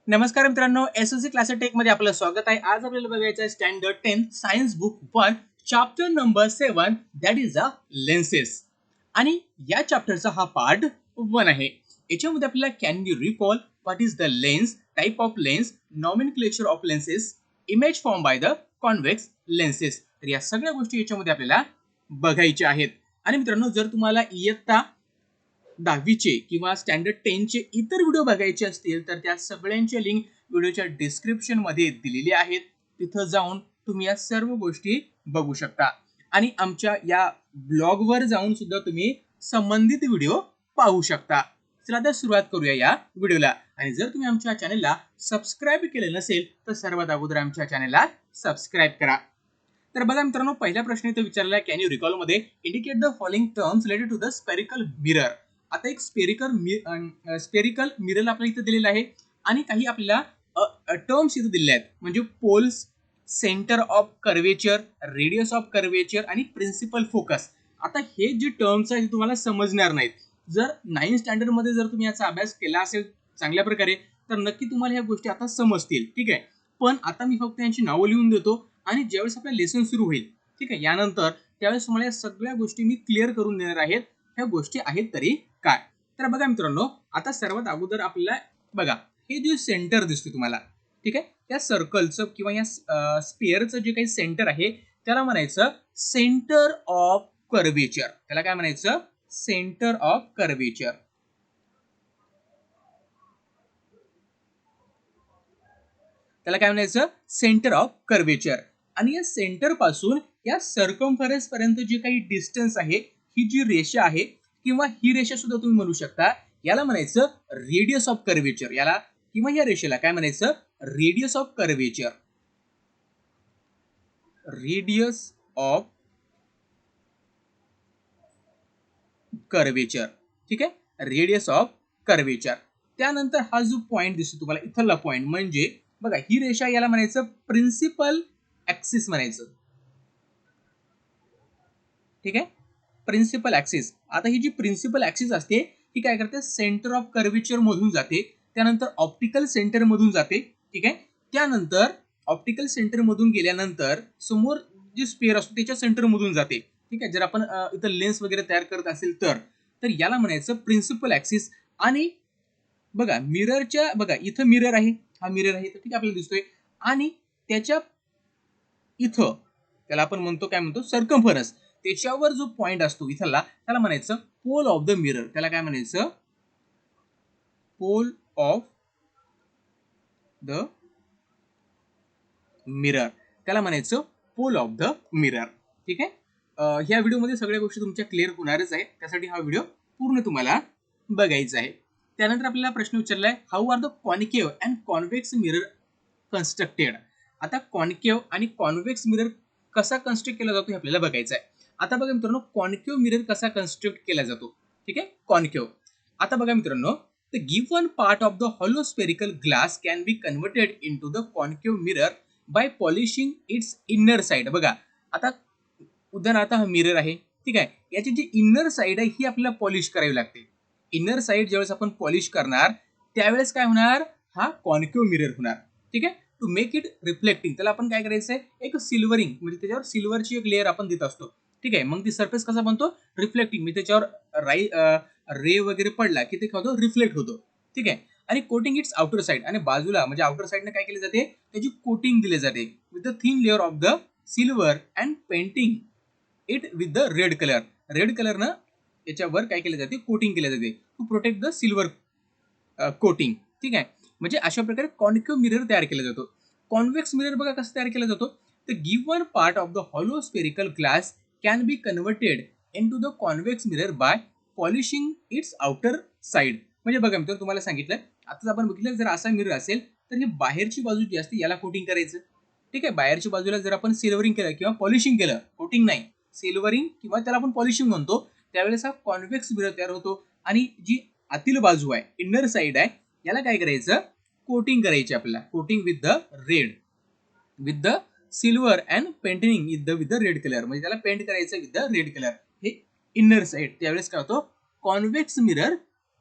नमस्कार मित्रांनो, SSC classes take मध्ये आपलं स्वागत आहे. आज आपल्याला बघायचं आहे standard 10 science book 1 chapter number 7 that is a lenses. आणि या चॅप्टरचा हा पार्ट 1 आहे. याच्यामध्ये आपल्याला can you recall what is the lens, type of lens, nomenclature of lenses, image form by the convex lenses. तर या सगळ्या गोष्टी याच्यामध्ये आपल्याला बघायच्या आहेत. आणि मित्रांनो, जर तुम्हाला इयत्ता 10वीचे किंवा स्टँडर्ड 10चे इतर व्हिडिओ बघायचे असतील तर त्या सगळ्यांचे लिंक व्हिडिओच्या डिस्क्रिप्शन मध्ये दिलेली आहेत. तिथं जाऊन तुम्ही या सर्व गोष्टी बघू शकता आणि आमच्या या ब्लॉगवर जाऊन सुद्धा तुम्ही संबंधित व्हिडिओ पाहू शकता. चला तर सुरुवात करूया या व्हिडिओला. आणि जर तुम्ही आमच्या चॅनलला सबस्क्राईब केले नसेल तर सर्वात अगोदर आमच्या चॅनलला सबस्क्राईब करा. तर बघा मित्रांनो, पहिला प्रश्न इथे विचारला कॅन यू रिकॉल मध्ये indicate the following terms related to the spherical mirror. आता एक स्पेरिकल मिरर आपल्याला इथे दिलेला आहे आणि काही आपल्याला टर्म्स इथे दिलेले आहेत, म्हणजे poles, centre of curvature, radius of curvature आणि प्रिन्सिपल फोकस. आता हे जे टर्म्स आहेत तुम्हाला समजणार नाहीत. जर 9th स्टँडर्ड मध्ये जर तुम्ही याचा अभ्यास केला असेल चांगल्या प्रकारे तर नक्की तुम्हाला ह्या गोष्टी आता समजतील. ठीक आहे, पण आता मी फक्त यांची नावं लिहून देतो आणि ज्यावेळेस आपला लेसन सुरू होईल, ठीक आहे, यानंतर त्यावेळेस तुम्हाला या सगळ्या गोष्टी मी क्लिअर करून देणार आहेत. ह्या गोष्टी आहेत तरी काय. तर बघा मित्रांनो, आता सर्वात अगोदर आपल्याला बघा हे जे सेंटर दिसते तुम्हाला, ठीक आहे, त्या सर्कलचं किंवा या स्पेअरचं जे काही सेंटर आहे त्याला म्हणायचं सेंटर ऑफ कर्वेचर. त्याला काय म्हणायचं? Centre of curvature. त्याला काय म्हणायचं? Centre of curvature. आणि या सेंटर पासून या सर्कम्फरन्स पर्यंत जे काही डिस्टन्स आहे, ही जी रेषा आहे किंवा ही रेषा सुद्धा तुम्ही म्हणू शकता, याला म्हणायचं रेडियस ऑफ कर्वेचर. याला किंवा या रेषेला काय म्हणायचं? Radius of curvature. Radius of curvature. ठीक आहे, रेडियस ऑफ कर्वेचर. त्यानंतर हा जो पॉइंट दिसतो तुम्हाला इथला पॉइंट, म्हणजे बघा ही रेषा, याला म्हणायचं प्रिन्सिपल ऍक्सिस म्हणायचं. ठीक आहे, प्रिन्सिपल ऍक्सिस. आता ही जी प्रिन्सिपल ऍक्सिस असते ही काय करते? सेंटर ऑफ कर्वेचर मधून जाते, त्यानंतर ऑप्टिकल सेंटर मधून जाते. ठीक आहे, त्यानंतर ऑप्टिकल सेंटर मधून गेल्यानंतर समोर जे स्पेअर असतो त्याच्या सेंटर मधून जाते. ठीक आहे, जर आपण इथं लेन्स वगैरे तयार करत असेल तर याला म्हणायचं प्रिन्सिपल ऍक्सिस. आणि बघा मिररच्या, बघा इथं मिरर आहे, हा मिरर आहे, ठीक आहे, आपल्याला दिसतोय. आणि त्याच्या इथं त्याला आपण म्हणतो, काय म्हणतो? सर्कम्फरन्स. त्याच्यावर जो पॉइंट असतो इथला त्याला म्हणायचं पोल ऑफ द मिरर. त्याला काय म्हणायचं? Pole of the mirror. त्याला म्हणायचं पोल ऑफ द मिरर. ठीक आहे, ह्या व्हिडिओमध्ये सगळ्या गोष्टी तुमच्या क्लिअर होणारच आहे, त्यासाठी हा व्हिडिओ पूर्ण तुम्हाला बघायचा आहे. त्यानंतर आपल्याला प्रश्न विचारलाय how are the concave and convex mirror constructed. आता कॉन्केव्ह आणि कॉन्व्हेक्स मिरर कसा कन्स्ट्रक्ट केला जातो हे आपल्याला बघायचं आहे. आता बघा मित्रांनो, कॉन्केव्ह मिरर कसा कन्स्ट्रक्ट केला जातो. ठीक आहे, कॉन्केव्ह. आता बघा मित्रांनो, the given part of the hollow spherical glass can be converted into the concave mirror by polishing its inner side. बघा आता उदाहरणार्थ हा मिरर आहे, ठीक आहे, याची जी इनर साइड आहे ही आपल्याला पॉलिश करावी लागते. इनर साइड ज्यावेळेस आपण पॉलिश करणार त्यावेळेस काय होणार? हा कॉन्केव्ह मिरर होणार. ठीक आहे, टू मेक इट रिफ्लेक्टिंग त्याला आपण काय करायचंय? एक सिल्वरिंग, म्हणजे त्याच्यावर सिल्वरची एक लेअर आपण देत असतो. ठीक आहे, मग ती सरफेस कसा बनतो? रिफ्लेक्टिंग, म्हणजे त्याच्यावर रे वगैरे पडला की ते काय होतं? रिफ्लेक्ट होतो. ठीक आहे, आणि कोटिंग इट्स आउटर साइड, आणि बाजूला म्हणजे आउटर साइडने काय केले जाते? त्याची कोटिंग दिली जाते with the thin layer of the silver and painting it with the red colour. Red कलरनं याच्यावर काय केले जाते? कोटिंग केले जाते to protect the silver coating. ठीक आहे, म्हणजे अशा प्रकारे कॉन्केव्ह मिरर तयार केला जातो. कॉन्व्हेक्स मिरर बघा कसं तयार केला जातो? The given part of the hollow spherical glass can be converted into the convex mirror by polishing its outer side. म्हणजे बघा मित्रांनो, तुम्हाला सांगितलं आताच आपण बघितलं, जर असा मिरर असेल तर ही बाहेरची बाजू जी असते याला कोटिंग करायचं. ठीक आहे, बाहेरच्या बाजूला जर आपण सिल्वरिंग केलं किंवा पॉलिशिंग केलं, कोटिंग नाही, सिल्वरिंग किंवा त्याला आपण पॉलिशिंग म्हणतो, त्यावेळेस हा कॉन्व्हेक्स मिरर तयार होतो. आणि जी आतील बाजू आहे, इनर साइड आहे, याला काय करायचं? कोटिंग करायची आपल्याला. Coating with the red, with the silver and painting with the red colour, म्हणजे त्याला पेंट करायचं विथ द रेड कलर. हे इनर साइड. त्यावेळेस काय होतो? कॉन्व्हेक्स मिरर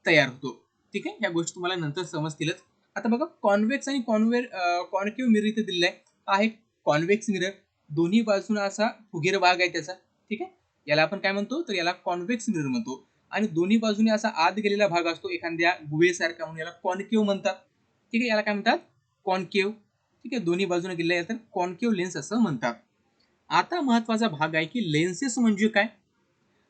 तयार होतो. ठीक आहे, या गोष्टी तुम्हाला नंतर समजतीलच. आता बघा कॉन्व्हेक्स आणि कॉन्केव्ह मिरर इथे दिलेला आहे कॉन्व्हेक्स मिरर, दोन्ही बाजूला असा फुगीर भाग आहे त्याचा, ठीक आहे, याला आपण काय म्हणतो तर याला कॉन्व्हेक्स मिरर म्हणतो. आणि दोन्ही बाजूने असा आत गेलेला भाग असतो एखाद्या गुहेसारखा, म्हणून याला कॉन्केव्ह म्हणतात. ठीक आहे, याला काय म्हणतात कॉन्केव्ह. ठीक आहे, दोन्ही बाजूने गेलेला तर कॉन्केव्ह लेन्स असं म्हणतात. आता महत्वाचा भाग आहे की लेन्सेस म्हणजे काय,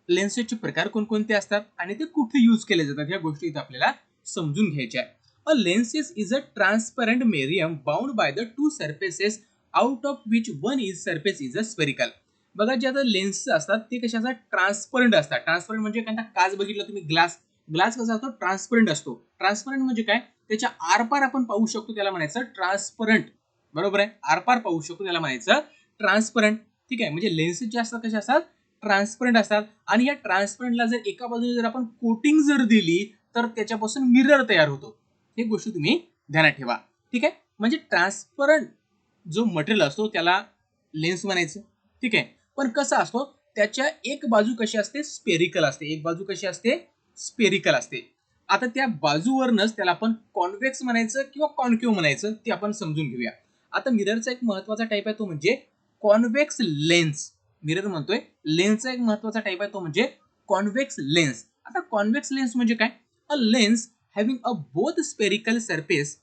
लेन्सेसचे प्रकार कोणकोणते असतात आणि ते कुठे यूज केले जातात, या गोष्टी इथे आपल्याला समजून घ्यायच्या आहे. A lenses is a transparent medium bound by the two surfaces out of which one is surface is a spherical. बघा जे आता लेन्स असतात ते कसे असतात, ट्रान्सपरंट असतात. ट्रान्सपरंट म्हणजे काय, काच बघितला तुम्ही, ग्लास, ग्लास कसा असतो, ट्रान्सपरंट असतो. ट्रान्सपरंट म्हणजे काय, त्याच्या आरपार आपण पाहू शकतो, त्याला म्हणायचं ट्रान्सपरंट. बरोबर आहे, आरपार पाहू शकतो त्याला म्हणायचं ट्रान्सपरंट. ठीक आहे, म्हणजे लेन्सेस जे असतात कसे असतात, ट्रान्सपरंट असतात. आणि या ट्रान्सपरंटला जर एका बाजूने जर आपण कोटिंग जर दिली तर त्याच्यापासून मिरर तयार होतो. हे गोष्टी तुम्ही ध्यानात ठेवा. ठीक आहे, म्हणजे ट्रान्सपरंट जो मटेरियल असतो त्याला लेन्स म्हणायचं. ठीक आहे, पण कसा असतो, त्याच्या एक बाजू कशी असते, स्पेरिकल असते, एक बाजू कशी असते, स्पेरिकल असते. आता त्या बाजूवरनच त्याला आपण कॉन्व्हेक्स म्हणायचं किंवा कॉन्केव्ह म्हणायचं ते आपण समजून घेऊया. आता मिररचा एक महत्वाचा टाईप आहे तो म्हणजे कॉन्व्हेक्स लेन्स. मिरर म्हणतोय, लेन्सचा एक महत्वाचा टाईप आहे तो म्हणजे कॉन्व्हेक्स लेन्स. आता कॉन्व्हेक्स लेन्स म्हणजे काय, a lens having a both spherical surface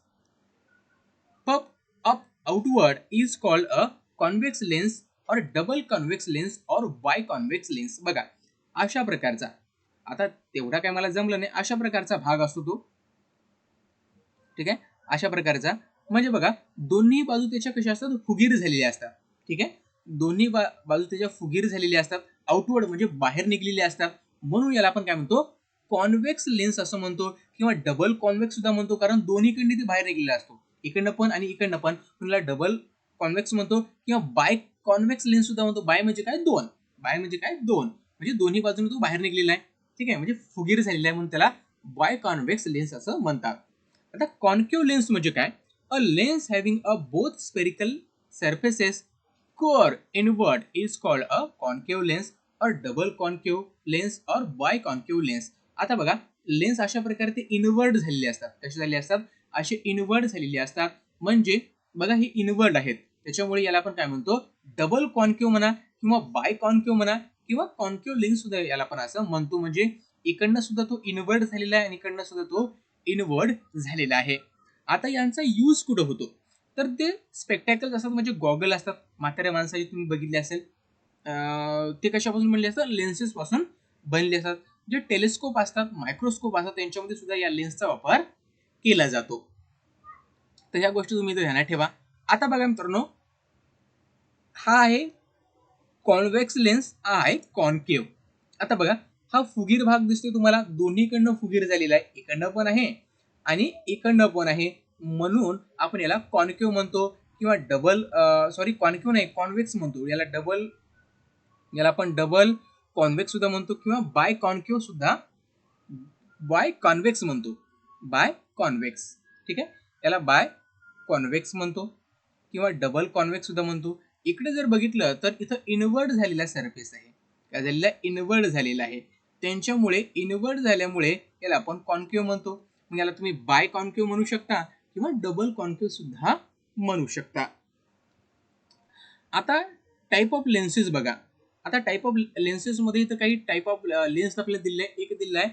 puff up outward is called a convex lens or double convex lens or biconvex lens. बघा अशा प्रकारचा, आता तेवढा काय मला जमलं नाही, अशा प्रकारचा भाग असतो तो. ठीक आहे, अशा प्रकारचा म्हणजे बघा दोन्ही बाजू त्याच्या कशा असतात, फुगीर झालेल्या असतात. ठीक आहे, दोन्ही बाजू त्याच्या फुगीर झालेल्या असतात, आउटवर्ड म्हणजे बाहेर निघलेले असतात, म्हणून याला आपण काय म्हणतो, कॉन्व्हेक्स लेन्स असं म्हणतो किंवा डबल कॉन्व्हेक्स सुद्धा म्हणतो, कारण दोन्हीकडे ती बाहेर निघलेला असतो, इकडनं पण आणि इकडनं पण, म्हणून डबल कॉन्व्हेक्स म्हणतो किंवा बाय कॉन्व्हेक्स लेन्स सुद्धा म्हणतो. बाय म्हणजे काय, दोन, बाय म्हणजे काय, दोन, म्हणजे दोन्ही बाजूने तो बाहेर निघलेला आहे. ठीक आहे, म्हणजे फुगीर झालेला आहे म्हणून त्याला बाय कॉन्व्हेक्स लेन्स असं म्हणतात. आता कॉन्केव्ह लेन्स म्हणजे काय, a lens having a both spherical surfaces core inward is called a concave lens or double concave lens or biconcave lens. आता बघा लेन्स अशा प्रकारे ते इनवर्ड झालेले असतात, कसे झालेले असतात, असे इनवर्ड झालेले असतात. म्हणजे बघा हे इनवर्ड आहेत, त्याच्यामुळे याला आपण काय म्हणतो, डबल कॉन्केव्ह म्हणा किंवा बाय कॉन्केव्ह म्हणा किंवा कॉन्केव्ह लेन्स सुद्धा याला आपण असं म्हणतो. म्हणजे इकडनं सुद्धा तो इनवर्ड झालेला आहे आणि इकडनं सुद्धा तो इनवर्ड झालेला आहे. आता यांचा यूज कुठं होतो, तर ते स्पेक्टॅकल्स असतात, म्हणजे गॉगल असतात, म्हाताऱ्या माणसाची तुम्ही बघितले असेल, ते कशापासून बनले असतात, लेन्सेस पासून बनले असतात. जे टेलिस्कोप असतात, मायक्रोस्कोप असतात, त्यांच्यामध्ये सुद्धा या लेन्सचा वापर केला जातो. तर ह्या गोष्टी तुम्ही इथे ध्यानात ठेवा. आता बघा मित्रांनो, हा आहे कॉन्व्हेक्स लेन्स, हा आहे कॉन्केव्ह. आता बघा हा फुगीर भाग दिसतोय तुम्हाला, दोन्हीकडनं फुगीर झालेला आहे, इकडनं पण आहे आणि इकडनं पण आहे, म्हणून आपण याला कॉन्केव्ह म्हणतो किंवा डबल कॉन्केव्ह नाही, कॉन्व्हेक्स म्हणतो याला. याला आपण डबल कॉन्व्हेक्स सुद्धा म्हणतो किंवा बाय कॉन्केव्ह सुद्धा, बाय कॉन्व्हेक्स म्हणतो, बाय कॉन्व्हेक्स. ठीक आहे, याला बाय कॉन्व्हेक्स म्हणतो किंवा डबल कॉन्व्हेक्स सुद्धा म्हणतो. इकडे जर बघितलं तर इथं इनवर्ड झालेला सरफेस आहे, काय झालेला, इनवर्ड झालेला आहे, त्यांच्यामुळे इनवर्ड झाल्यामुळे याला आपण कॉन्केव्ह म्हणतो. मग याला तुम्ही बाय कॉन्केव्ह म्हणू शकता किंवा डबल कॉन्केव्ह सुद्धा म्हणू शकता. आता टाईप ऑफ लेन्सेस बघा. आता टाईप ऑफ लेन्सेस मध्ये इथं काही टाईप ऑफ लेन्स आपल्याला दिले आहे. एक दिलेला आहे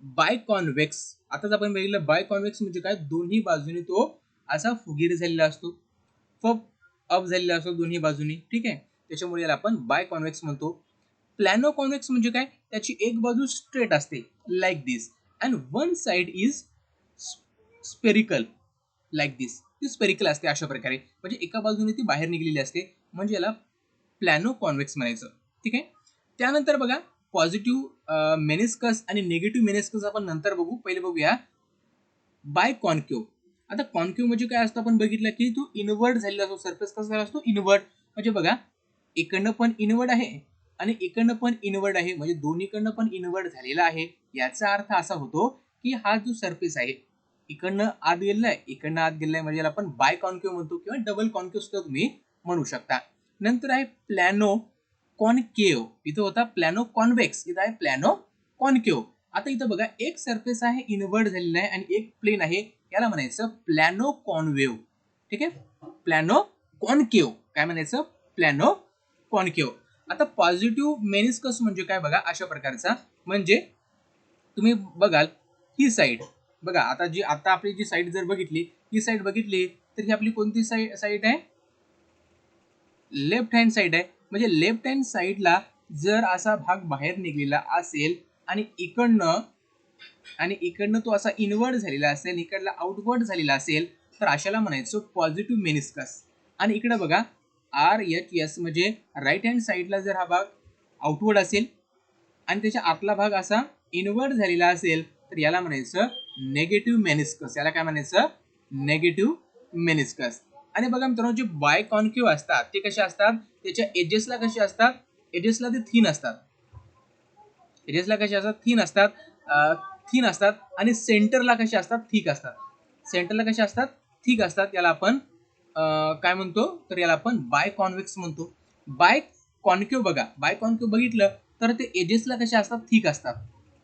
बाय कॉन्व्हेक्स. आताच आपण बघितलं बाय कॉन्व्हेक्स म्हणजे काय, दोन्ही बाजूने तो असा फुगीर झालेला असतो, अप झालेला असतो दोन्ही बाजूनी. ठीक आहे, त्याच्यामुळे याला आपण बाय कॉन्व्हेक्स म्हणतो. प्लॅनो कॉन्व्हेक्स म्हणजे काय, त्याची एक बाजू स्ट्रेट असते like this and one side is spherical like this. ती स्पेरिकल असते अशा प्रकारे, म्हणजे एका बाजूने ती बाहेर निघलेली असते, म्हणजे याला प्लॅनो कॉन्व्हेक्स म्हणायचं. ठीक आहे, त्यानंतर बघा पॉझिटिव्ह मेनिस्कस आणि निगेटिव्ह मेनिस्कस आपण नंतर बघू, पहिले बघूया बाय कॉन्केव्ह. आता कॉन्केव्ह म्हणजे काय असतं, आपण बघितलं की तो इनवर्ड झालेला असतो, सरफेस कसा असतो, इनवर्ड. म्हणजे बघा इकडनं पण इनवर्ड आहे आणि इकडनं पण इनवर्ड आहे, म्हणजे दोन्हीकडनं पण इनवर्ड झालेला आहे. याचा अर्थ असा होतो की हा जो सरफेस आहे इकडनं आत गेलाय, इकडनं आत गेलाय, म्हणजे याला आपण बाय कॉन्केव्ह म्हणतो किंवा डबल कॉन्केव्ह सुद्धा तुम्ही म्हणू शकता. नंतर आहे प्लॅनो कॉन्केव्ह. इथं होता प्लॅनो कॉन्व्हेक्स, इथं आहे प्लॅनो कॉन्केव्ह. आता इथं बघा एक सरफेस आहे इनवर्ट झालेला आहे आणि एक प्लेन आहे, याला म्हणायचं प्लॅनो कॉनवेव्ह. ठीक आहे, प्लॅनो कॉनकेव्ह. काय म्हणायचं? प्लॅनो कॉनकेव्ह. आता पॉझिटिव्ह मेनिस्कस म्हणजे काय बघा, अशा प्रकारचा म्हणजे तुम्ही बघाल ही साईड बघा, आता आपली जी साईड जर बघितली, ही साईड बघितली तर ही आपली कोणती साईड आहे? लेफ्ट हँड साईड आहे. म्हणजे लेफ्ट हँड साईडला जर असा भाग बाहेर निघलेला असेल आणि इकडनं तो असा इनवर्ड झालेला असेल, इकडला आउटवर्ड झालेला असेल, तर अशाला म्हणायचं पॉझिटिव्ह मेनिस्कस. आणि इकडे बघा RHS म्हणजे राईट हँड साईडला जर हा भाग आउटवर्ड असेल आणि त्याच्या आतला भाग असा इनवर्ड झालेला असेल, तर याला म्हणायचं नेगेटिव्ह मेनिस्कस. याला काय म्हणायचं? Negative meniscus. आणि बघा मित्रांनो, जे बाय कॉन्केव्ह असतात ते कसे असतात? त्याच्या एजेसला कसे असतात? एजेसला ते थिन असतात. एजेसला कसे असतात? थिन असतात आणि सेंटरला कसे असतात? थिक असतात. सेंटरला कसे असतात? थिक असतात. याला आपण काय म्हणतो? तर याला आपण बाय कॉन्व्हेक्स म्हणतो. बाय कॉन्केव्ह बघा, बाय कॉन्केव्ह बघितलं तर ते एजेसला कसे असतात? थिक असतात.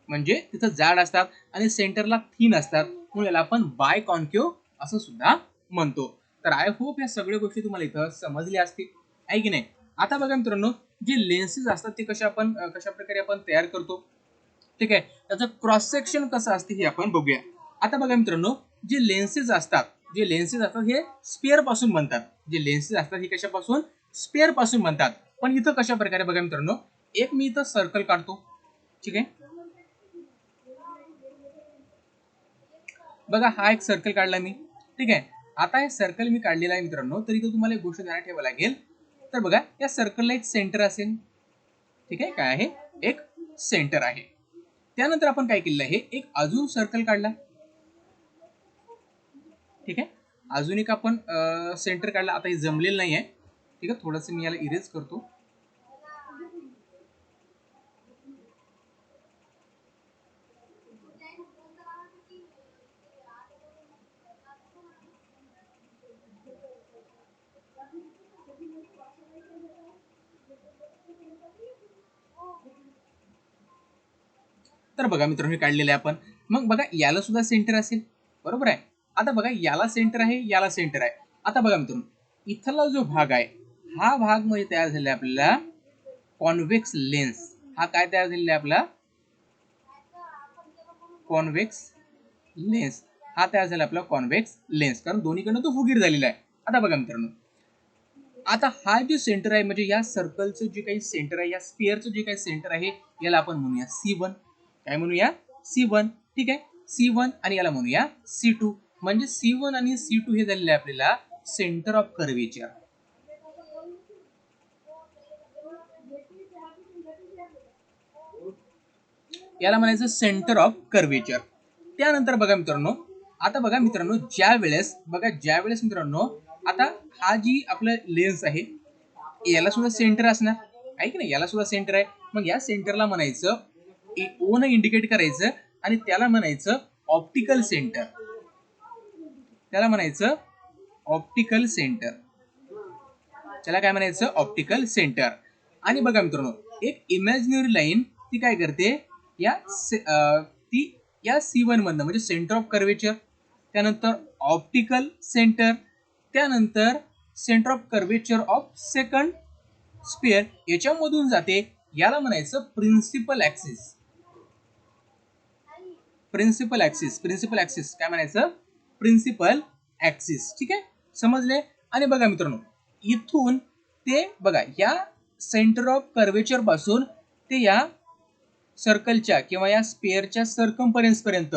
म्हणजे तिथं जाड असतात आणि सेंटरला थिन असतात, म्हणून याला आपण बाय कॉन्केव्ह असं सुद्धा म्हणतो. तर आय होप या सगळ्या गोष्टी तुम्हाला इथं समजल्या असतील, आहे की नाही? आता बघा मित्रांनो, जे लेन्सेस असतात ते कशा प्रकारे आपण तयार करतो, ठीक आहे, त्याचं क्रॉस सेक्शन कसं असते हे आपण बघूया. आता बघा मित्रांनो, जे लेन्सेस असतात हे स्पेअर पासून बनतात. जे लेन्सेस असतात हे कशापासून? स्पेअर पासून बनतात. पण इथं कशा प्रकारे बघा मित्रांनो, एक मी इथं सर्कल काढतो, ठीक आहे. बघा हा एक सर्कल काढला मी, ठीक आहे. आता हे सर्कल मी काढलेला आहे मित्रांनो, तर इथं तुम्हाला एक गोष्ट ध्यानात ठेवावी लागेल. तर बघा, या सर्कलला एक सेंटर असेल, ठीक आहे. काय आहे? एक सेंटर आहे. त्यानंतर आपण काय केलेलं आहे, एक अजून सर्कल काढला, ठीक आहे. अजून एक आपण सेंटर काढला. आता हे जमलेलं नाही आहे, ठीक आहे. थोडंसं मी याला इरेज करतो. तर बघा मित्रांनो, हे काढलेलं आहे आपण. मग बघा, याला सुद्धा सेंटर असेल, बरोबर आहे. आता बघा, याला सेंटर आहे, याला सेंटर आहे. आता बघा मित्रांनो, इथला जो भाग आहे, हा भाग म्हणजे तयार झालेला आपल्याला कॉन्व्हेक्स लेन्स. हा काय तयार झालेला आहे आपला? Convex lens. हा तयार झाला आपला कॉन्व्हेक्स लेन्स, कारण दोन्हीकडनं तो फुगीर झालेला आहे. आता बघा मित्रांनो, आता हा जो सेंटर आहे, म्हणजे या सर्कलचं जे काही सेंटर आहे, या स्पिअरचं जे काही सेंटर आहे, याला आपण म्हणूया C1. काय म्हणूया? C1, ठीक आहे. C1 आणि याला म्हणूया C2. म्हणजे C1 आणि C2 हे झालेले आहे आपल्याला सेंटर ऑफ कर्वेचर. याला म्हणायचं सेंटर ऑफ कर्वेचर. त्यानंतर बघा मित्रांनो, आता बघा मित्रांनो, ज्यावेळेस मित्रांनो, आता हा जी आपला लेन्स आहे, याला सुद्धा सेंटर असणार आहे की नाही? याला सुद्धा सेंटर आहे. मग या सेंटरला म्हणायचं O न इंडिकेट करायचं आणि त्याला म्हणायचं ऑप्टिकल सेंटर. त्याला म्हणायचं ऑप्टिकल सेंटर. त्याला काय म्हणायचं? Optical centre. आणि बघा मित्रांनो, एक इमॅजिनरी लाईन ती काय करते, ती या C1 मधनं, म्हणजे सेंटर ऑफ कर्वेचर, त्यानंतर ऑप्टिकल सेंटर, त्यानंतर centre of curvature of second spare, याच्यामधून जाते. याला म्हणायचं प्रिन्सिपल ऍक्सिस. प्रिन्सिपल ऍक्सिस काय म्हणायचं? Principal axis. ठीक आहे, समजले? आणि बघा मित्रांनो, इथून ते बघा, या सेंटर ऑफ कर्वेचर पासून ते या सर्कलच्या किंवा या स्पेअरच्या सर्कम्फरन्स पर्यंत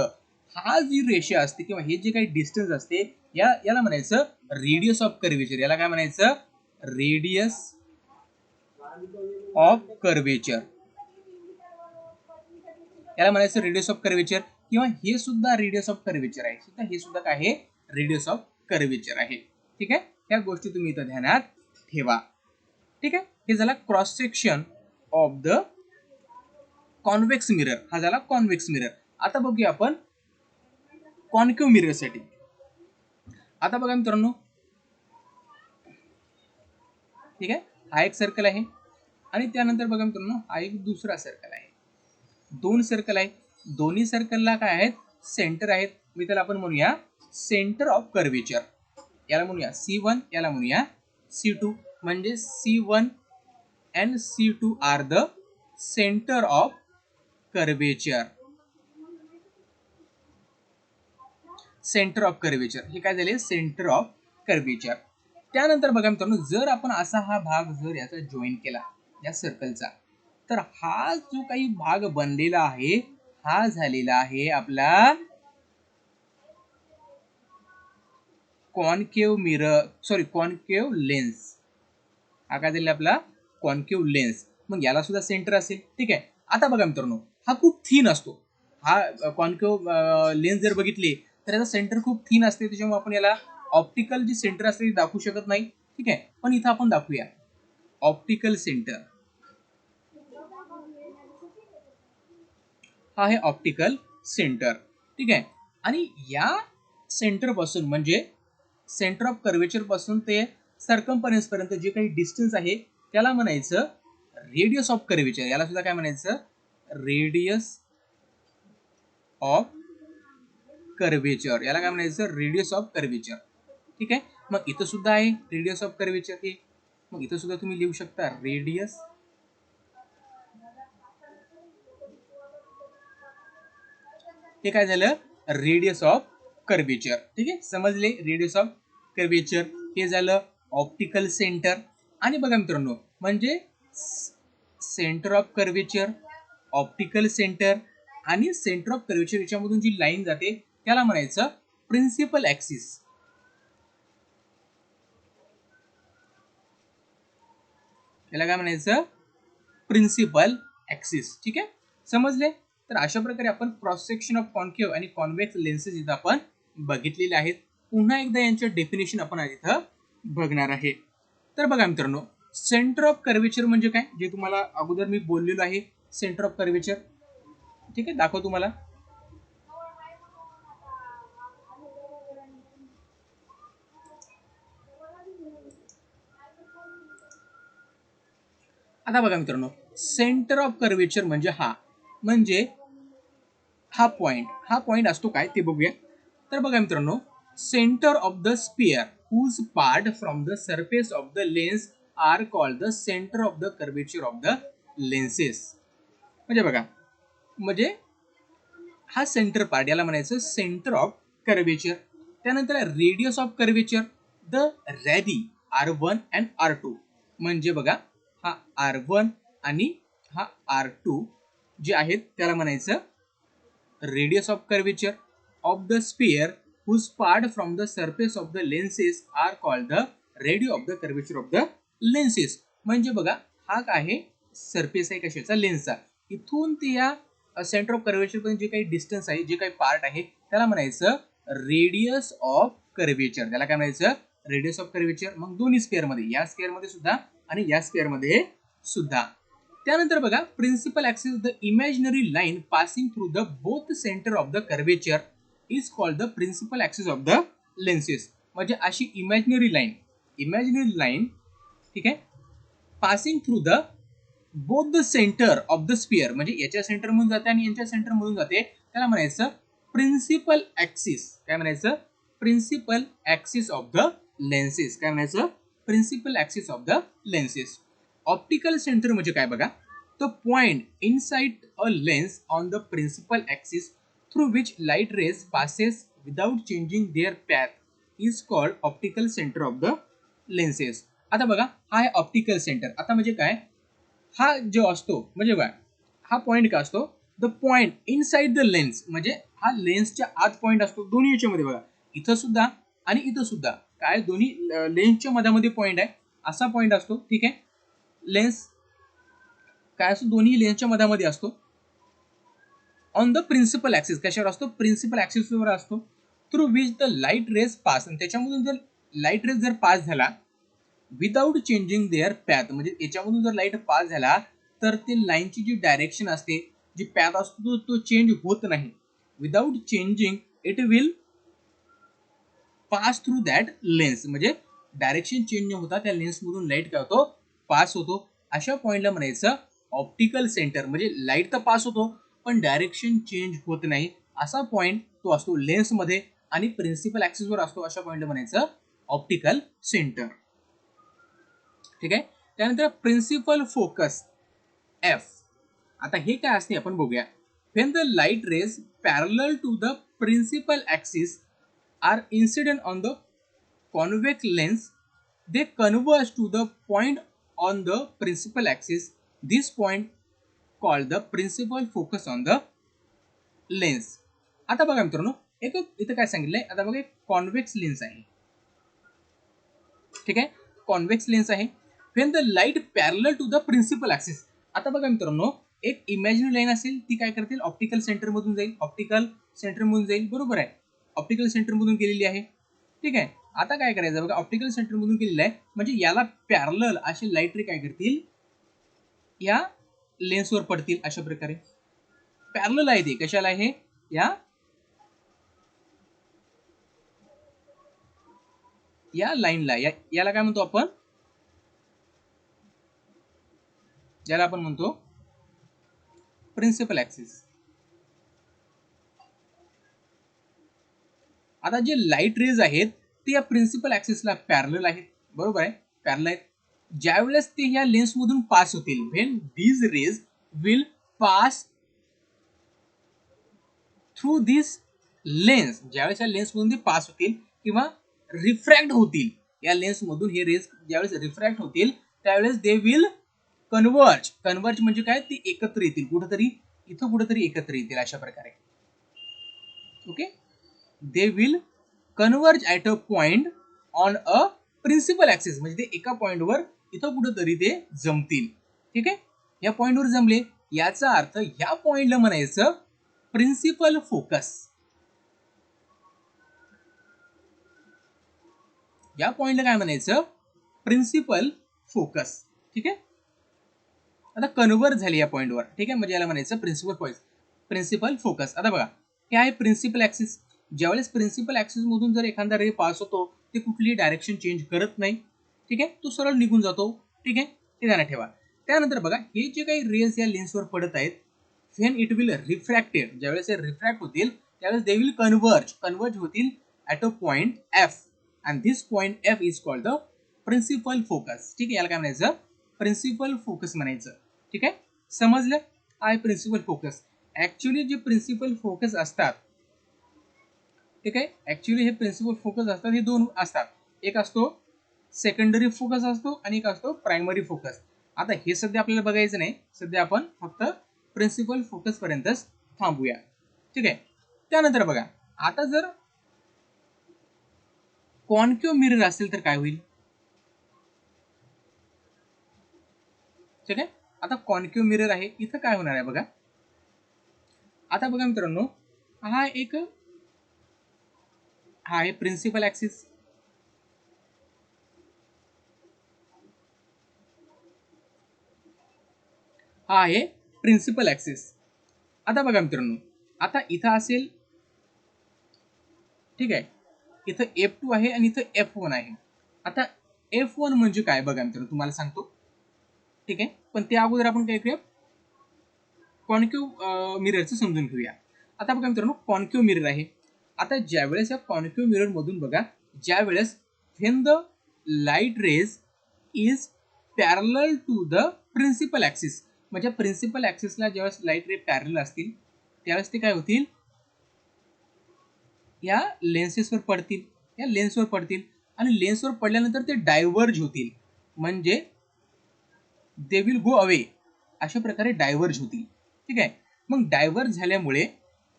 हा जी रेषा असते किंवा हे जे काही डिस्टन्स असते, याला म्हणायचं रेडियस ऑफ कर्वेचर. याला काय म्हणायचं? Radius of curvature. याला म्हणायचं रेडियस ऑफ कर्वेचर, किंवा हे सुद्धा रेडियस ऑफ कर्वेचर आहे. हे सुद्धा काय आहे? रेडियस ऑफ कर्वेचर आहे. ठीक आहे, या गोष्टी तुम्ही इथं ध्यानात ठेवा. ठीक आहे, हे झाला cross section of the convex mirror. हा झाला कॉन्व्हेक्स मिरर. आता बघूया आपण कॉन्केव्ह मिरर साठी. आता बघा मित्रांनो, ठीक आहे, हा एक सर्कल आहे आणि त्यानंतर बघा मित्रांनो, हा एक दुसरा सर्कल आहे. दोन सर्कल आहे. दोन्ही सर्कलला काय आहेत, सेंटर आहेत. मी त्याला आपण म्हणूया सेंटर ऑफ कर्वेचर. याला म्हणूया C1, याला म्हणूया C2. म्हणजे C1 and C2 are the centre of curvature. Centre of curvature हे काय झाले, सेंटर ऑफ कर्वेचर. त्यानंतर बघा मित्रांनो, जर आपण असा हा भाग जर याचा जॉईन केला या सर्कलचा, तर हा जो काही भाग बनलेला आहे हा झालेला आहे आपला concave mirror, sorry concave lens. हा काय झालेला आपला कॉन्केव लेन्स. मग याला सुद्धा सेंटर असेल. ठीक आहे. आता बघा मित्रांनो, हा खूप थिन असतो. हा कॉन्केव लेन्स जर बघितले तर याचा सेंटर खूप थिन असते, त्याच्यामुळे आपण याला ऑप्टिकल जी सेंटर असते ती दाखवू शकत नाही. ठीक आहे. पण इथं आपण दाखवूया ऑप्टिकल सेंटर. हा आहे ऑप्टिकल सेंटर. ठीक आहे. आणि या सेंटर पासून म्हणजे सेंटर ऑफ कर्वेचर पासून ते सर्कम्फरन्स पर्यंत जे काही डिस्टन्स आहे त्याला म्हणायचं रेडियस ऑफ कर्वेचर. याला सुद्धा काय म्हणायचं, रेडियस ऑफ कर्वेचर. याला काय म्हणायचं, रेडियस ऑफ कर्वेचर. ठीक आहे. मग इथं सुद्धा आहे रेडियस ऑफ कर्वेचर हे. मग इथं सुद्धा तुम्ही लिहू शकता रेडियस हे काय झालं, रेडियस ऑफ कर्वेचर. ठीक आहे. समजले, रेडियस ऑफ कर्वेचर हे झालं ऑप्टिकल सेंटर. आणि बघा मित्रांनो, म्हणजे centre of curvature, optical centre आणि सेंटर ऑफ कर्वेचर याच्यामधून जी लाईन जाते त्याला म्हणायचं प्रिन्सिपल ऍक्सिस. याला काय म्हणायचं, प्रिन्सिपल ऍक्सिस. ठीक आहे. समजले. तर अशा प्रकारे आपण क्रॉस सेक्शन ऑफ कॉन्केव्ह आणि कॉन्व्हेक्स लेन्सेस इथं आपण बघितलेले आहेत. पुन्हा एकदा यांचे डेफिनेशन आपण इथं बघणार आहे. तर बघा मित्रांनो, सेंटर ऑफ कर्वेचर म्हणजे काय, जे तुम्हाला अगोदर मी बोललेलो आहे सेंटर ऑफ कर्वेचर. ठीक आहे. दाखव तुम्हाला. आता बघा मित्रांनो, सेंटर ऑफ कर्वेचर म्हणजे हा पॉइंट असतो काय ते बघूया. तर बघा मित्रांनो, centre of the sphere whose part from the surface of the lens are called the center of the curvature of the lenses. म्हणजे बघा, म्हणजे हा सेंटर पार्ट याला म्हणायचं सेंटर ऑफ कर्वेचर. त्यानंतर radius of curvature the radii R1 and R2. म्हणजे बघा, हा R1 आणि हा R2 जे आहेत त्याला म्हणायचं radius of curvature of the sphere whose part from the surface of the lenses are called the radio of the curvature of the lenses. म्हणजे बघा, हा काय आहे, सरफेस आहे कशाचा, लेन्सचा. इथून ते या सेंटर ऑफ कर्वेचर पर्यंत जे काही डिस्टन्स आहे, जे काही पार्ट आहे त्याला म्हणायचं रेडियस ऑफ कर्वेचर. त्याला काय म्हणायचं, रेडियस ऑफ कर्वेचर. मग दोन्ही स्क्वेअर मध्ये, या स्क्वेअर मध्ये सुद्धा आणि या स्क्वेअर मध्ये सुद्धा. त्यानंतर बघा, principal axis the imaginary line passing through the both centre of the curvature is called the principal axis of the lenses. म्हणजे अशी इमॅजिनरी लाईन, ठीक आहे, passing through the both the centre of the sphere, म्हणजे याच्या centre मधून जाते आणि यांच्या सेंटर मधून जाते, त्याला म्हणायचं प्रिन्सिपल ऍक्सिस. काय म्हणायचं, principal axis of the lenses. काय म्हणायचं, principal axis of the lenses. Optical centre म्हणजे काय बघा, the point inside a lens on the principal axis through which light rays passes without changing their path is called optical center of the lenses. आता बघा, हा आहे optical centre. आता म्हणजे काय, हा जो असतो म्हणजे काय, हा पॉइंट काय असतो, the point inside the lens, म्हणजे हा लेन्सच्या आत पॉइंट असतो. दोन्ही याच्यामध्ये बघा, इथं सुद्धा आणि इथं सुद्धा काय, दोन्ही लेन्सच्या मधामध्ये पॉइंट आहे, असा पॉइंट असतो. ठीक आहे. लेन्स काय असतो, दोन्ही लेन्सच्या मधामध्ये असतो. ऑन द प्रिन्सिपल ऍक्सिस, कशावर असतो, प्रिन्सिपल ऍक्सिसवर असतो. Through which the light raise pass, आणि त्याच्यामधून जर लाईट रेज जर पास झाला विदाउट चेंजिंग देअर पॅथ, म्हणजे याच्यामधून जर लाईट पास झाला तर ते लाईनची जी डायरेक्शन असते, जी पॅथ असतो तो चेंज होत नाही. Without changing it will pass through that lens, म्हणजे डायरेक्शन चेंज न होता त्या लेन्स मधून लाईट काय होतो, पास होतो. अशा पॉइंटला म्हणायचं ऑप्टिकल सेंटर. म्हणजे लाईट तर पास होतो पण डायरेक्शन चेंज होत नाही असा पॉइंट तो असतो लेन्समध्ये, आणि प्रिन्सिपल ऍक्सिसवर असतो अशा पॉइंट म्हणायचं ऑप्टिकल सेंटर. ठीक आहे. त्यानंतर प्रिन्सिपल फोकस एफ. आता हे काय असते आपण बघूया. When the light rays parallel to the principal axis are incident on the convex lens, they converge to the point on the principal axis. This point called the principal focus on the lens. आता बघा मित्रांनो, एक इथं काय सांगितलंय, आता बघा एक कॉन्व्हेक्स लेन्स आहे. ठीक आहे, कॉन्व्हेक्स लेन्स आहे. When the light parallel to the principal axis. आता बघा मित्रांनो, एक इमॅजिनरी लाईन असेल, ती काय करतील, ऑप्टिकल सेंटर मधून जाईल, ऑप्टिकल सेंटर मधून जाईल, बरोबर आहे, ऑप्टिकल सेंटर मधून गेलेली आहे. ठीक आहे. आता काय करायचं बघा, ऑप्टिकल सेंटर मधून केलेलं आहे म्हणजे याला पॅरलल असे लाईट रे काय करतील, या लेन्सवर पडतील अशा प्रकारे. पॅरलल आहे ते, कशाला आहे, या लाईनला, याला काय म्हणतो आपण, ज्याला आपण म्हणतो प्रिन्सिपल ऍक्सिस. आता जे लाईट रेज आहेत ते या प्रिन्सिपल ऍक्सिसला पॅरलल आहेत, बरोबर आहे, पॅरलल आहेत. ज्यावेळेस ते या लेन्स मधून पास होतील, when these raise will pass through this lens, ज्यावेळेस या लेन्स मधून ते पास होतील किंवा रिफ्रॅक्ट होतील, या लेन्स मधून हे रेज ज्यावेळेस रिफ्रॅक्ट होतील त्यावेळेस दे विल कन्वर्ज. कन्वर्ज म्हणजे काय, ती एकत्र येतील कुठेतरी, इथं कुठेतरी एकत्र येतील अशा प्रकारे. Okay, they will converge at a point on a principal axis, म्हणजे ते एका पॉइंटवर इथं कुठेतरी ते जमतील. ठीक आहे, या पॉइंटवर जमले, याचा अर्थ या पॉइंटला म्हणायचं प्रिन्सिपल फोकस. या पॉइंटला काय म्हणायचं, प्रिन्सिपल फोकस. ठीक आहे. आता कन्वर्ज झाली या पॉइंटवर, ठीक आहे, म्हणजे याला म्हणायचं प्रिन्सिपल फोकस, प्रिन्सिपल फोकस. आता बघा, हे आहे प्रिन्सिपल ऍक्सिस. ज्यावेळेस प्रिन्सिपल ऍक्सिस मधून जर एखादा रे पास होतो, ते कुठलीही डायरेक्शन चेंज करत नाही. ठीक आहे, तो सरळ निघून जातो. ठीक आहे, ते ध्यानात ठेवा. त्यानंतर बघा, हे जे काही रेज या लेन्सवर पडत आहेत, व्हेन इट विल रिफ्रॅक्टेड, ज्यावेळेस हे रिफ्रॅक्ट होतील त्यावेळेस दे विल कन्वर्ज होतील at a point F, and this point F is called the principal focus. ठीक आहे, याला काय म्हणायचं, प्रिन्सिपल फोकस म्हणायचं. ठीक आहे, समजलं, आहे प्रिन्सिपल फोकस. ऍक्च्युली जे प्रिन्सिपल फोकस असतात, ठीक आहे, ऍक्च्युली हे प्रिन्सिपल फोकस असतात, हे दोन असतात, एक असतो सेकंडरी फोकस असतो आणि एक असतो प्रायमरी फोकस. आता हे सध्या आपल्याला बघायचं नाही, सध्या आपण फक्त प्रिन्सिपल फोकस पर्यंतच थांबूया. ठीक आहे. त्यानंतर बघा, आता जर कॉन्केव्ह मिरर असेल तर काय होईल. ठीक आहे, आता कॉन्केव्ह मिरर आहे, इथं काय होणार आहे बघा. आता बघा मित्रांनो, हा आहे प्रिन्सिपल ऍक्सिस. हा आहे प्रिन्सिपल ऍक्सिस. आता बघा मित्रांनो, आता इथं असेल, ठीक आहे, इथं F2 आहे आणि इथं F1 आहे. आता F1 म्हणजे काय बघा मित्रांनो, तुम्हाला सांगतो. ठीक आहे, पण त्या अगोदर आपण काय करूया, कॉन्केव्ह मिररचं समजून घेऊया. आता बघा मित्रांनो, कॉन्केव्ह मिरर आहे. आता ज्यावेळेस या कॉन्केव्ह मिरर मधून बघा, ज्यावेळेस when the light rays is parallel to the principal axis, म्हणजे प्रिन्सिपल ऍक्सिसला ज्यावेळेस लाईट रे पॅरलल असतील त्यावेळेस ते काय होतील, या लेन्सेसवर पडतील, या लेन्सवर पडतील, आणि लेन्सवर पडल्यानंतर ते डायव्हर्ज होतील, म्हणजे दे विल गो अवे, अशा प्रकारे डायव्हर्ज होतील. ठीक आहे, मग डायव्हर्ज झाल्यामुळे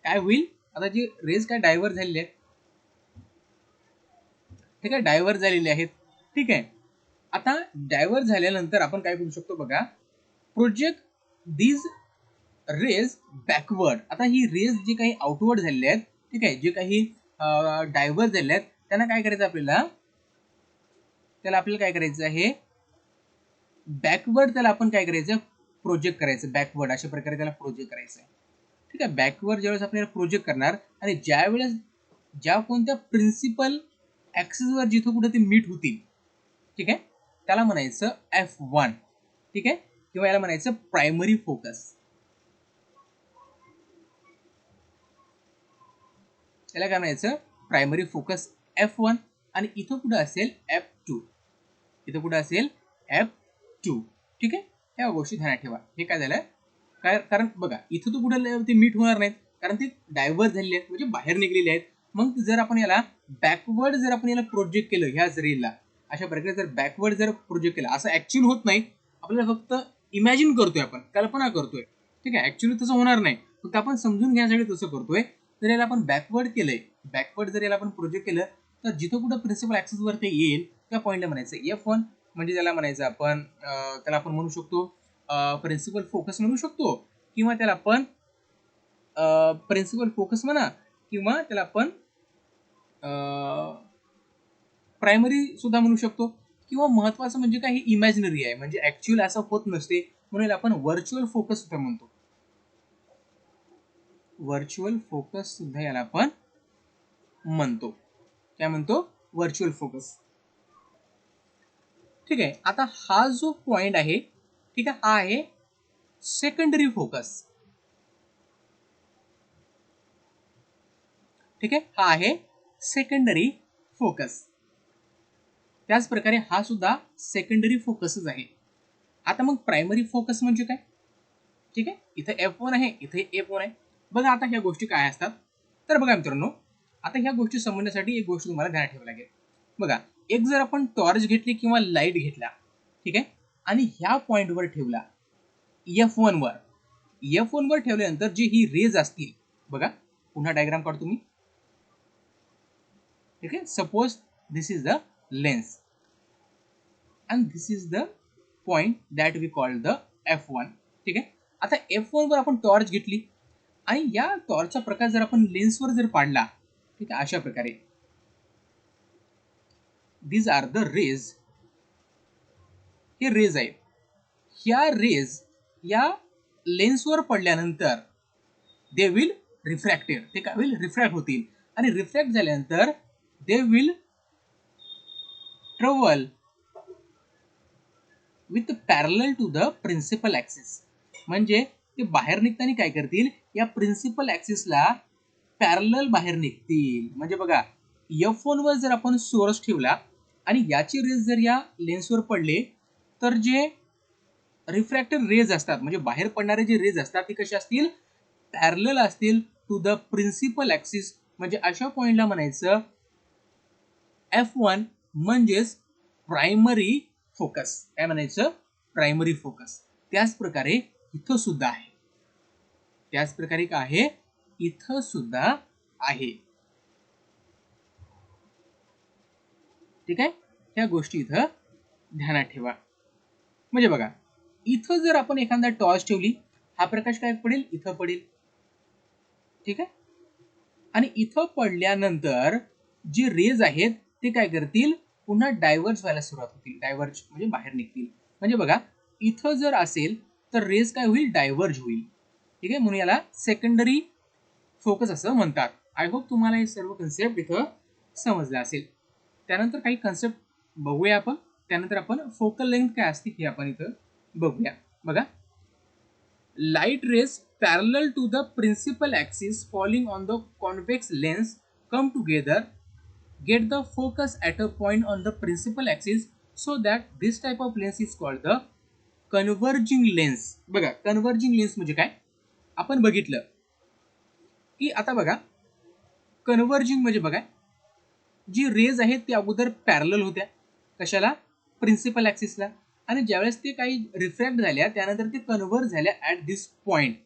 काय होईल, आता जे रेज काय डायव्हर्ज झालेले आहेत, ठीक आहे, डायव्हर्ज झालेले आहेत. ठीक आहे, आता डायव्हर्ज झाल्यानंतर आपण काय करू शकतो बघा, प्रोजेक्ट दीज रेज बॅकवर्ड. आता ही रेज जे काही आउटवर्ड झालेले आहेत, ठीक आहे, जे काही डायव्हर्ज झालेले आहेत, त्यांना काय करायचं आपल्याला, काय करायचं आहे, बॅकवर्ड त्याला आपण काय करायचं, प्रोजेक्ट करायचं बॅकवर्ड, अशा प्रकारे त्याला प्रोजेक्ट करायचं आहे. ठीक आहे, बॅकवर्ड ज्यावेळेस आपल्याला प्रोजेक्ट करणार, आणि ज्यावेळेस ज्या कोणत्या प्रिन्सिपल ऍक्सिसवर जिथं कुठे ते मीट होतील, ठीक आहे, त्याला म्हणायचं F1. ठीक आहे, किंवा याला म्हणायचं प्रायमरी फोकस. त्याला काय म्हणायचं, प्रायमरी फोकस F1 आणि इथं कुठं असेल F2, इथं कुठं असेल F2. ठीक आहे, ह्या गोष्टी ध्यानात ठेवा. हे काय झालं, काय कारण बघा इथं तो कुठं ते मीट होणार नाहीत कारण ते डायव्हर्ट झालेले आहेत म्हणजे बाहेर निघलेले आहेत. मग जर आपण याला बॅकवर्ड जर आपण याला प्रोजेक्ट केलं ह्याच रेलला, अशा प्रकारे जर बॅकवर्ड जर प्रोजेक्ट केलं, असं ऍक्च्युअल होत नाही, आपल्याला फक्त इमॅजिन करतोय, आपण कल्पना करतोय. ठीक आहे, ऍक्च्युअली तसं होणार नाही, फक्त आपण समजून घेण्यासाठी तसं करतोय. तर याला आपण बॅकवर्ड केलंय, बॅकवर्ड जर याला आपण प्रोजेक्ट केलं तर जिथं कुठं प्रिन्सिपल ऍक्सिस वर ते येईल त्या पॉईंटला म्हणायचं F1, म्हणजे त्याला म्हणायचं आपण त्याला आपण म्हणू शकतो प्रिन्सिपल फोकस म्हणू शकतो, किंवा त्याला आपण प्रिन्सिपल फोकस म्हणा, किंवा त्याला आपण प्रायमरी सुद्धा म्हणू शकतो. किंवा महत्वाचं म्हणजे काय, ही इमॅजिनरी आहे म्हणजे ऍक्च्युअल असं होत नसते, म्हणून आपण व्हर्च्युअल फोकस सुद्धा म्हणतो. व्हर्च्युअल फोकस सुद्धा याला आपण म्हणतो. काय म्हणतो, व्हर्च्युअल फोकस. ठीक आहे, आता हा जो पॉइंट आहे, ठीक आहे, हा आहे सेकंडरी फोकस. ठीक आहे, हा आहे सेकंडरी फोकस. त्याच प्रकारे हा सुद्धा सेकंडरी फोकसच आहे. आता मग प्रायमरी फोकस म्हणजे काय, ठीक आहे, इथे F1 आहे, इथे F1 आहे. बघा आता ह्या गोष्टी काय असतात, तर बघा मित्रांनो, आता ह्या गोष्टी समजण्यासाठी एक गोष्ट तुम्हाला ध्यानात ठेवावी लागेल. बघा, एक जर आपण टॉर्च घेतली किंवा लाईट घेतला, ठीक आहे, आणि ह्या पॉइंटवर ठेवला F1 वर, F1 वर ठेवल्यानंतर जी ही रेज असतील, बघा पुन्हा डायग्राम काढतो मी. ठीक आहे, suppose this is the lens and this is the point that we call the F1. ठीक आहे, आता F1 वर आपण टॉर्च घेतली आणि या टॉर्चचा प्रकाश जर आपण लेन्सवर जर पाडला, ठीक आहे, अशा प्रकारे these are the rays, हे रेज आहेत. ह्या रेज या लेन्सवर पडल्यानंतर दे विल रिफ्रॅक्टेड, ते काय होईल, रिफ्रॅक्ट होतील, आणि रिफ्रॅक्ट झाल्यानंतर they will travel with parallel to the principal axis. म्हणजे ते बाहेर निघताना काय करतील, या प्रिन्सिपल ऍक्सिसला पॅरलल बाहेर निघतील. म्हणजे बघा, F1 वर जर आपण सोर्स ठेवला आणि याची रेज जर या लेन्सवर पडले, तर जे रिफ्रॅक्टेड रेज असतात, म्हणजे बाहेर पडणारे जे रेज असतात, ते कसे असतील, पॅरलल असतील टू द प्रिन्सिपल ऍक्सिस. म्हणजे अशा पॉइंटला म्हणायचं F1 म्हणजेच प्रायमरी फोकस. काय म्हणायचं, प्रायमरी फोकस. त्याच प्रकारे इथं सुद्धा आहे, त्याच प्रकारे काय आहे, इथं सुद्धा आहे. ठीक आहे, ह्या गोष्टी इथं ध्यानात ठेवा. म्हणजे बघा, इथं जर आपण एखादा टॉर्च ठेवली, हा प्रकाश काय पडेल, इथं पडेल. ठीक आहे, आणि इथं पडल्यानंतर जे रेज आहेत ते काय करतील, पुन्हा डायव्हर्ज व्हायला सुरुवात होतील. डायव्हर्ज म्हणजे बाहेर निघतील. म्हणजे बघा, इथं जर असेल तर रेज काय होईल, डायव्हर्ज होईल. ठीक आहे, म्हणून याला सेकंडरी फोकस असं म्हणतात. आय होप तुम्हाला हे सर्व कन्सेप्ट इथं समजले असेल. त्यानंतर काही कन्सेप्ट बघूया आपण. त्यानंतर आपण फोकल लेंथ काय असते हे आपण इथं बघूया. बघा, light rays parallel to the principal axis falling on the convex lens come together, get the focus at a point on the principal axis, so that this type of lens is called the converging lens. बघा, converging lens म्हणजे काय, आपण बघितलं की आता बघा, converging म्हणजे बघा, जी रेज आहेत ती अगोदर पॅरलल होत्या, कशाला, प्रिन्सिपल ऍक्सिसला, आणि ज्यावेळेस ते काही रिफ्रॅक्ट झाल्या त्यानंतर ते कन्व्हर्ट झाल्या at this point.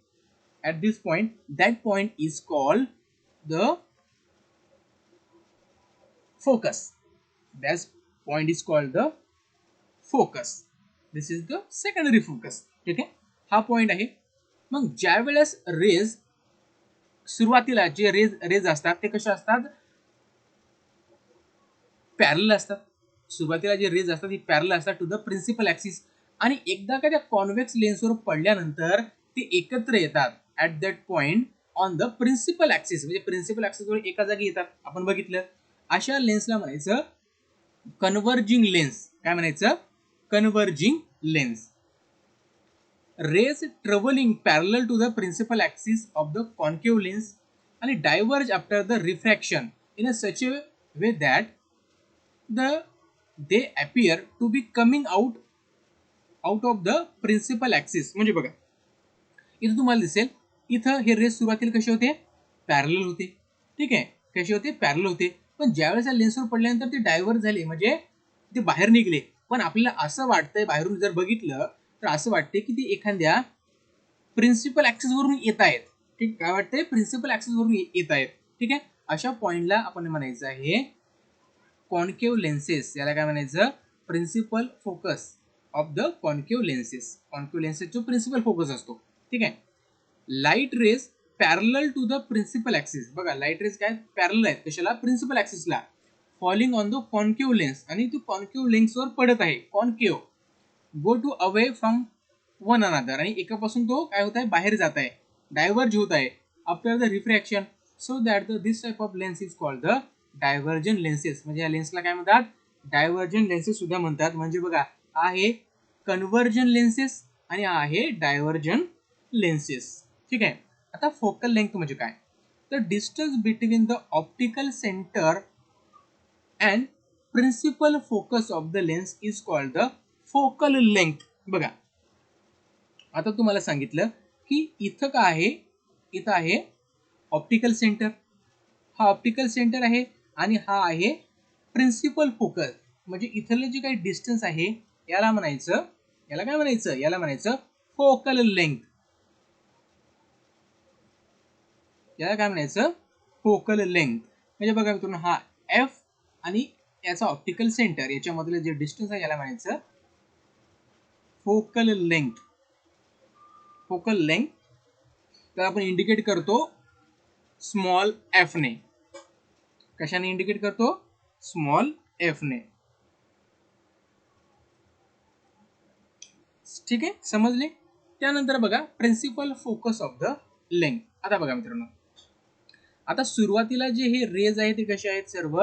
At this point, that point is called the focus. That point is called the focus. This is the secondary focus. ठीक आहे, हा पॉइंट आहे. मग ज्या वेळेस रेज सुरुवातीला जे रेज असतात ते कसे असतात, पॅरल असतात. सुरुवातीला जे रेज असतात ती पॅरल असतात टू द प्रिन्सिपल ऍक्सिस, आणि एकदा का त्या कॉन्व्हेक्स लेन्सवर पडल्यानंतर ते एकत्र येतात at that point on the principal axis. म्हणजे प्रिन्सिपल ऍक्सिसवर एका जागी येतात, आपण बघितलं. अशा लेन्सला म्हणायचं कन्व्हर्जिंग लेन्स. काय म्हणायचं, converging lens. Rays traveling parallel to the principal axis of the concave lens आणि diverge after the refraction in a such a way that the they appear to be coming out of the principal axis. म्हणजे बघा इथं तुम्हाला दिसेल, इथं हे race सुरुवातीला कसे होते, पॅरलल होते. ठीक आहे, कसे होते, पॅरलल होते. पण ज्यावेळेस लेन्सवर पडल्यानंतर ते डायव्हर्ट झाले, म्हणजे ते बाहेर निघले. पण आपल्याला असं वाटतंय बाहेरून जर बघितलं तर असं वाटते की ते एखाद्या प्रिन्सिपल ऍक्सिस वरून येत आहेत. ठीक, काय वाटतंय, प्रिन्सिपल ऍक्सिस वरून येत आहेत. ठीक आहे, अशा पॉइंटला आपण म्हणायचं आहे कॉन्केव्ह लेन्सेस. याला काय म्हणायचं, principal focus of the concave lenses. Concave लेन्सेसचा प्रिन्सिपल फोकस असतो. ठीक आहे, light rays parallel to the principal axis. बघा लाईट रेज काय पॅरलल आहेत कशाला, प्रिन्सिपल ऍक्सिसला. Falling on the concave lens, आणि ती कॉन्केव्ह लेन्सवर पडत आहे. Concave go to away from one another, आणि एकापासून तो काय होत आहे, बाहेर जात आहे, डायव्हर्ज होत आहे after the refraction. So that the this type of lens is called the divergent lenses. म्हणजे या लेन्सला काय म्हणतात, डायव्हर्जन लेन्सेस सुद्धा म्हणतात. म्हणजे बघा हा आहे कन्व्हर्जन लेन्सेस आणि हा आहे डायव्हर्जन लेन्सेस. ठीक आहे, आता फोकल लेंथ म्हणजे काय, the distance between the optical centre and principal focus of the lens is called the focal length. बघा आता तुम्हाला सांगितलं की इथं काय आहे, इथं आहे ऑप्टिकल सेंटर. हा ऑप्टिकल सेंटर आहे आणि हा आहे प्रिन्सिपल फोकस. म्हणजे इथलं जे काही डिस्टन्स आहे याला म्हणायचं, याला काय म्हणायचं, याला म्हणायचं फोकल लेंथ. याला काय म्हणायचं, फोकल लेंथ. म्हणजे बघा मित्रांनो, हा एफ आणि याचा ऑप्टिकल सेंटर याच्यामधलं जे डिस्टन्स आहे याला म्हणायचं फोकल लेंथ. फोकल लेंथ तर आपण इंडिकेट करतो स्मॉल एफ ने. कशाने इंडिकेट करतो, स्मॉल एफ ने. ठीक आहे, समजले. त्यानंतर बघा principal focus of the length. आता बघा मित्रांनो, आता सुरुवातीला जे हे रेज आहे ते कसे आहेत, सर्व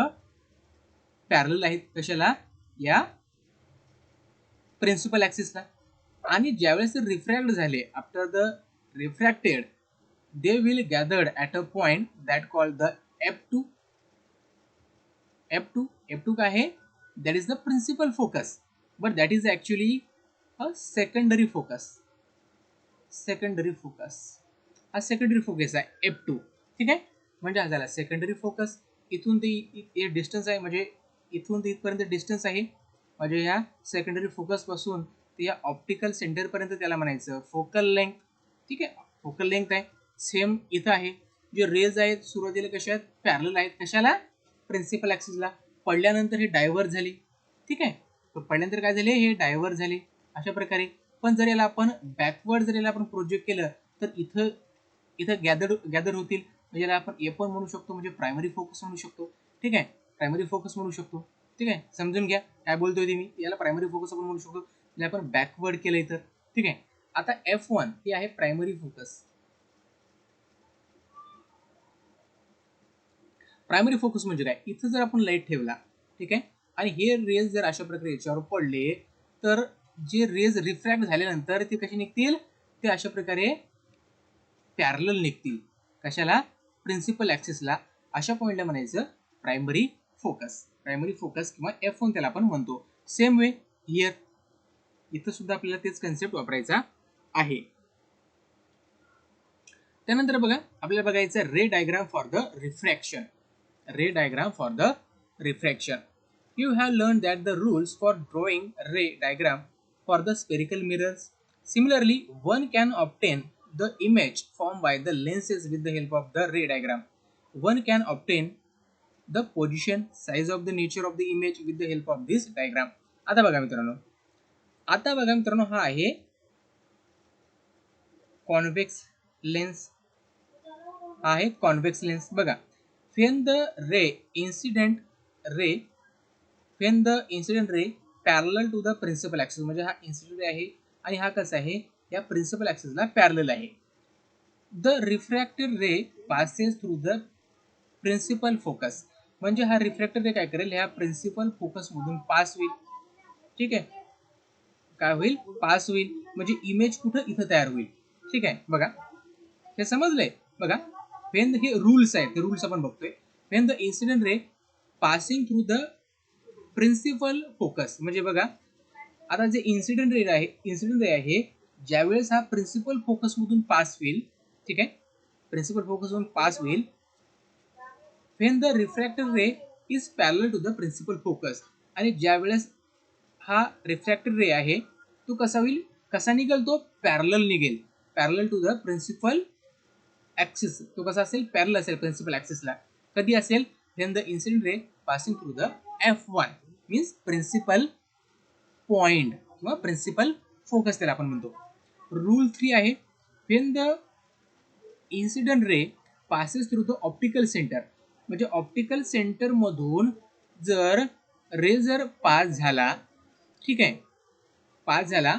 पॅरलल आहेत. कशाला, या प्रिन्सिपल ऍक्सिसला. आणि ज्यावेळेस ते रिफ्रॅक्ट झाले, after the refracted they will gathered at a point that called the F2. F2 काय आहे, that is the principal focus, but that is actually a secondary focus. Secondary focus, हा सेकंडरी फोकस आहे F2. ठीक आहे, म्हणजे हा झाला secondary focus. इथून ते डिस्टन्स आहे, म्हणजे इथून ते इथपर्यंत डिस्टन्स आहे, म्हणजे या सेकंडरी फोकस पासून ते या ऑप्टिकल सेंटर पर्यंत त्याला म्हणायचं फोकल लेंथ. ठीक आहे, फोकल लेंथ आहे. सेम इथं आहे, जे रेज आहेत सुरुवातीला कशा आहेत, पॅरलल आहेत. कशाला, प्रिन्सिपल ऍक्सिसला. पडल्यानंतर हे डायव्हर्ट झाले. ठीक आहे, तर पडल्यानंतर काय झाले, हे डायव्हर्ट झाले अशा प्रकारे. पण जर याला आपण बॅकवर्ड जर याला आपण प्रोजेक्ट केलं तर इथं इथं गॅदर होतील. म्हणजे याला आपण ए पण म्हणू शकतो, म्हणजे प्रायमरी फोकस म्हणू शकतो. ठीक आहे, प्रायमरी फोकस म्हणू शकतो. ठीक आहे, समजून घ्या काय बोलतोय ते मी. याला प्रायमरी फोकस आपण म्हणू शकतो, म्हणजे आपण बॅकवर्ड केलंय तर. ठीक आहे, आता F1 हे आहे प्रायमरी फोकस. प्रायमरी फोकस म्हणजे काय, इथं जर आपण लाईट ठेवला, ठीक आहे, आणि हे रेज जर अशा प्रकारे याच्यावर पडले तर जे रेज रिफ्रॅक्ट झाल्यानंतर ते कसे निघतील, ते अशा प्रकारे पॅरलल निघतील. कशाला, प्रिन्सिपल ऍक्सिसला. अशा पॉइंटला म्हणायचं प्रायमरी फोकस. प्रायमरी फोकस किंवा F1 त्याला आपण म्हणतो. सेम वे हियर, इथं सुद्धा आपल्याला तेच कन्सेप्ट वापरायचा आहे. त्यानंतर बघा आपल्याला बघायचं रे diagram for the refraction. Ray diagram for the refraction. You have learned that the rules for drawing ray diagram for the spherical mirrors. Similarly, one can obtain the image formed by the lenses with the help of the ray diagram. One can obtain the position, size of the nature of the image with the help of this diagram. आता बघा मित्रांनो, हा आहे convex lens. हा आहे convex lens. बघा, when the incident ray parallel to the principal axis, म्हणजे हा इन्सिडेंट रे आहे आणि हा कसा आहे, या प्रिन्सिपल ऍक्सिसला पॅरलल आहे. The refracted ray passes through the principal focus, म्हणजे हा रिफ्रॅक्टेड रे काय करेल, ह्या प्रिन्सिपल फोकस मधून पास होईल. ठीक आहे, काय होईल, पास होईल. म्हणजे इमेज कुठं, इथं तयार होईल. ठीक आहे, बघा हे समजलंय. बघा वेन हे रूल्स आहेत, ते रूल्स आपण बघतोय. When the incident ray passing through the principal focus, म्हणजे बघा आता जे इन्सिडेंट रे आहे ज्यावेळेस हा प्रिन्सिपल फोकस मधून पास होईल, ठीक आहे, प्रिन्सिपल फोकस मधून पास होईल, when the refractor ray is parallel to the principal focus, आणि ज्यावेळेस हा रिफ्रॅक्टर रे आहे तो कसा होईल, कसा निघेल, तो पॅरलल निघेल, parallel to the principal axis. तो कसा असेल, पॅरलल असेल प्रिन्सिपल ऍक्सिसला. कधी असेल, when the incident ray passing through the F1 means principal point किंवा प्रिन्सिपल फोकस त्याला आपण म्हणतो. रूल 3 आहे, when the incident ray passes through the optical centre, म्हणजे ऑप्टिकल सेंटर मधून जर रे जर पास झाला, ठीक आहे, पास झाला,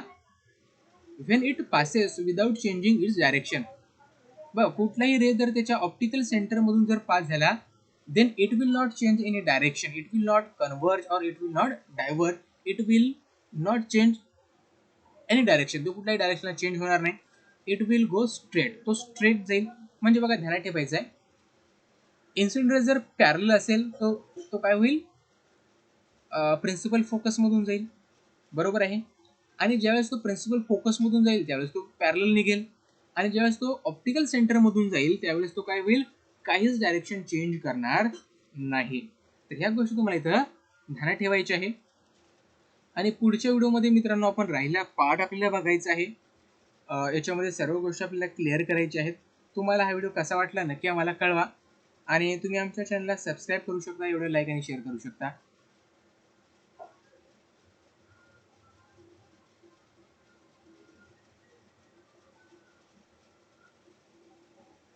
Wien it passes without changing its direction, बघ कुठलाही रे जर त्याच्या ऑप्टिकल सेंटर मधून जर पास झाला, then it will not change any direction, it will not converge or it will not divert, it will not change any direction, तो कुठल्याही डायरेक्शनला चेंज होणार नाही, इट विल गो स्ट्रेट, तो स्ट्रेट जाईल. म्हणजे बघा ध्यानात ठेवायचं आहे, इन्सिडेंट रे जर पॅरल असेल तो तो काय होईल, प्रिन्सिपल फोकस मधून जाईल, बरोबर आहे. आणि ज्यावेळेस तो प्रिन्सिपल फोकस मधून जाईल त्यावेळेस तो पॅरलल निघेल, आणि ज्यावेळेस तो ऑप्टिकल सेंटर मधून जाईल त्यावेळेस तो काय होईल, काहीच डायरेक्शन चेंज करणार नाही. तर ह्या गोष्टी तुम्हाला इथं ध्यानात ठेवायच्या आहे. आणि पुढच्या व्हिडिओमध्ये मित्रांनो आपण राहिला पार्ट आपल्याला बघायचा आहे. याच्यामध्ये सर्व गोष्टी आपल्याला क्लिअर करायच्या आहेत. तुम्हाला हा व्हिडिओ कसा वाटला नक्की आम्हाला कळवा, आणि तुम्ही आमच्या चॅनलला सबस्क्राईब करू शकता, एवढं लाईक आणि शेअर करू शकता.